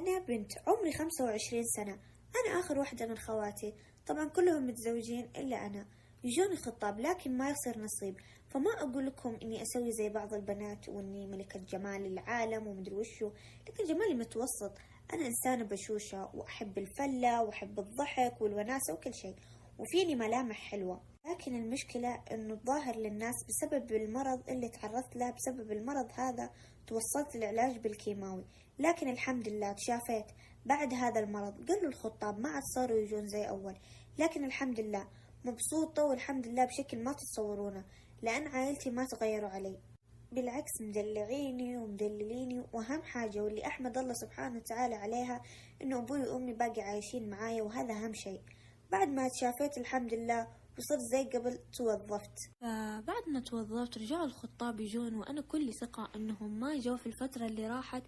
أنا بنت عمري 25 سنة، أنا آخر واحدة من خواتي، طبعا كلهم متزوجين إلا أنا. يجوني خطاب لكن ما يصير نصيب، فما أقول لكم إني أسوي زي بعض البنات وإني ملكة جمال العالم ومدري وشو، لكن جمالي متوسط. أنا إنسانة بشوشة وأحب الفلة وأحب الضحك والوناسة وكل شيء، وفيني ملامح حلوة. لكن المشكلة إنه الظاهر للناس بسبب المرض اللي تعرضت له، بسبب المرض هذا توصلت للعلاج بالكيماوي، لكن الحمد لله تشافيت. بعد هذا المرض قالوا الخطاب ما عاد صاروا يجون زي أول، لكن الحمد لله مبسوطة والحمد لله بشكل ما تتصورونه، لأن عائلتي ما تغيروا علي، بالعكس مدلعيني ومدلليني. وأهم حاجة واللي أحمد الله سبحانه وتعالى عليها إنه أبوي وأمي باقي عايشين معايا، وهذا أهم شيء. بعد ما تشافيت الحمد لله وصرت زي قبل توظفت. فبعد ما توظفت رجعوا الخطاب يجون، وأنا كل ثقة إنهم ما جو في الفترة اللي راحت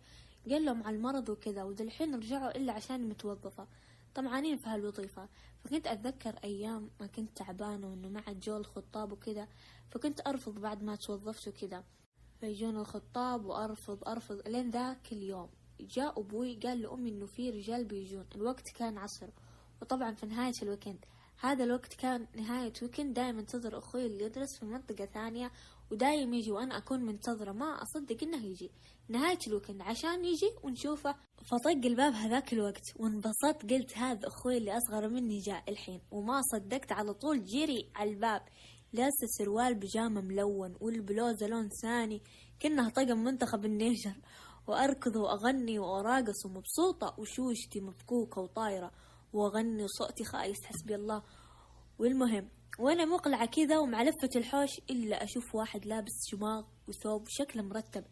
قال لهم على المرض وكذا، ودالحين رجعوا إلا عشان متوظفة طمعانين في هالوظيفة. فكنت أتذكر أيام ما كنت تعبانة وإنه ما عاد جو الخطاب وكذا، فكنت أرفض بعد ما توظفت وكذا، فيجون الخطاب وأرفض لين ذاك اليوم جاء أبوي قال لأمي إنه في رجال بيجون. الوقت كان عصر، وطبعا في نهاية الويكند، هذا الوقت كان نهاية ويكند، دائما انتظر أخوي اللي يدرس في منطقة ثانية ودايم يجي، وأنا أكون منتظرة ما أصدق إنه يجي نهاية الويكند عشان يجي ونشوفه. فطق الباب هذاك الوقت وانبسطت، قلت هذا أخوي اللي أصغر مني جاء الحين، وما صدقت على طول جري على الباب لابسة سروال بيجامة ملون والبلوزة لون ثاني كأنها طقم منتخب النيجر، وأركض وأغني وأراقص ومبسوطة وشوشتي مفكوكة وطايرة وأغني وصوتي خايس حسبي الله. والمهم وأنا مقلعة كذا ومعلفة الحوش إلا أشوف واحد لابس شماغ وثوب شكله مرتب،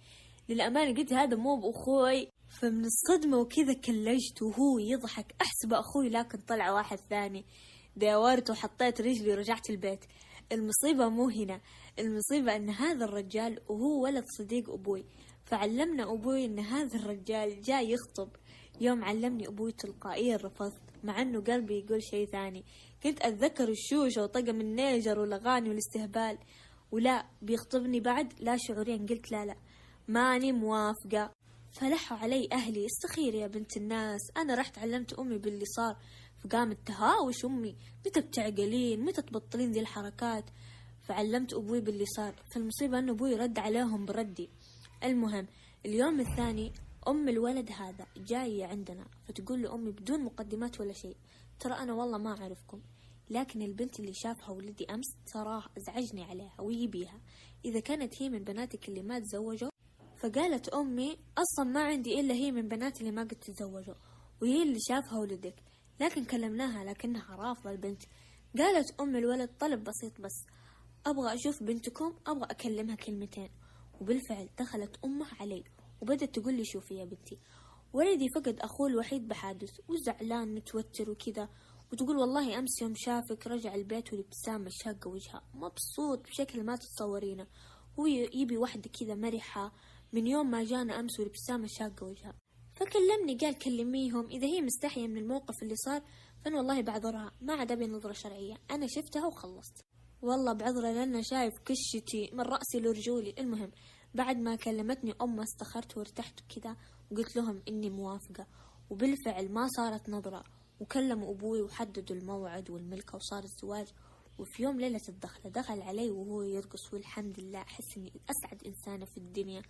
للأمانة قلت هذا مو بأخوي. فمن الصدمة وكذا كلجت وهو يضحك أحسبه أخوي، لكن طلع واحد ثاني. داورت وحطيت رجلي ورجعت البيت. المصيبة مو هنا، المصيبة أن هذا الرجال وهو ولد صديق أبوي، فعلمنا أبوي أن هذا الرجال جاي يخطب. يوم علمني أبوي تلقائيا رفضت، مع أنه قلبي يقول شيء ثاني. كنت أتذكر الشوشة وطقم النيجر والأغاني والاستهبال، ولا بيخطبني بعد لا شعوريا قلت لا ماني موافقة. فلحوا علي أهلي استخير يا بنت الناس، أنا رحت علمت أمي باللي صار، فقامت تهاوش أمي متى بتعقلين متى تبطلين ذي الحركات. فعلمت أبوي باللي صار، فالمصيبة أنه أبوي رد عليهم بردي. المهم اليوم الثاني أم الولد هذا جاية عندنا، فتقول لأمي بدون مقدمات ولا شيء ترى أنا والله ما أعرفكم، لكن البنت اللي شافها ولدي أمس تراه أزعجني عليها ويبيها، إذا كانت هي من بناتك اللي ما تزوجوا. فقالت أمي أصلا ما عندي إلا هي من بناتي اللي ما قد تزوجوا، وهي اللي شافها ولدك، لكن كلمناها لكنها رافضة البنت. قالت أم الولد طلب بسيط بس، أبغى أشوف بنتكم، أبغى أكلمها كلمتين. وبالفعل دخلت أمه علي وبدت تقول لي شوفي يا بنتي ولدي فقد أخوه الوحيد بحادث وزعلان متوتر وكذا، وتقول والله أمس يوم شافك رجع البيت والابتسامة شاقة وجهها مبسوط بشكل ما تتصورينه، هو يبي واحدة كذا مرحة من يوم ما جانا أمس والابتسامة شاقة وجهها. فكلمني قال كلميهم إذا هي مستحية من الموقف اللي صار فأنا والله بعذرها، ما عاد أبي نظرة شرعية، أنا شفتها وخلصت والله بعذرة لأنه شايف كشتي من رأسي لرجولي. المهم بعد ما كلمتني أمه استخرت وارتحت كذا وقلت لهم إني موافقة، وبالفعل ما صارت نظرة، وكلموا أبوي وحددوا الموعد والملكة وصار الزواج. وفي يوم ليلة الدخلة دخل علي وهو يرقص، والحمد لله أحس إني أسعد إنسانة في الدنيا.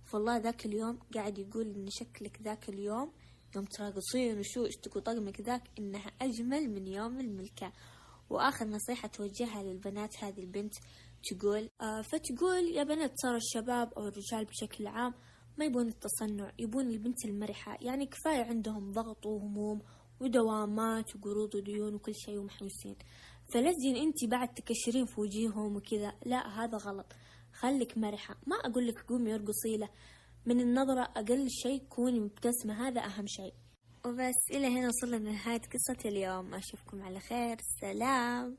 فالله ذاك اليوم قاعد يقول إن شكلك ذاك اليوم يوم تراقصين وشوشتك وطقمك ذاك إنها أجمل من يوم الملكة. وآخر نصيحة توجهها للبنات هذه البنت تقول فتقول يا بنات صار الشباب أو الرجال بشكل عام ما يبون التصنع، يبون البنت المرحة، يعني كفاية عندهم ضغط وهموم ودوامات وقروض وديون وكل شيء ومحوسين، فلازم انتي بعد تكشرين في وجيههم وكذا، لا هذا غلط، خليك مرحة. ما أقول لك قومي ارقصي له، من النظرة أقل شيء كوني مبتسمة، هذا أهم شيء. وبس إلى هنا وصلنا لنهاية قصة اليوم، أشوفكم على خير، سلام.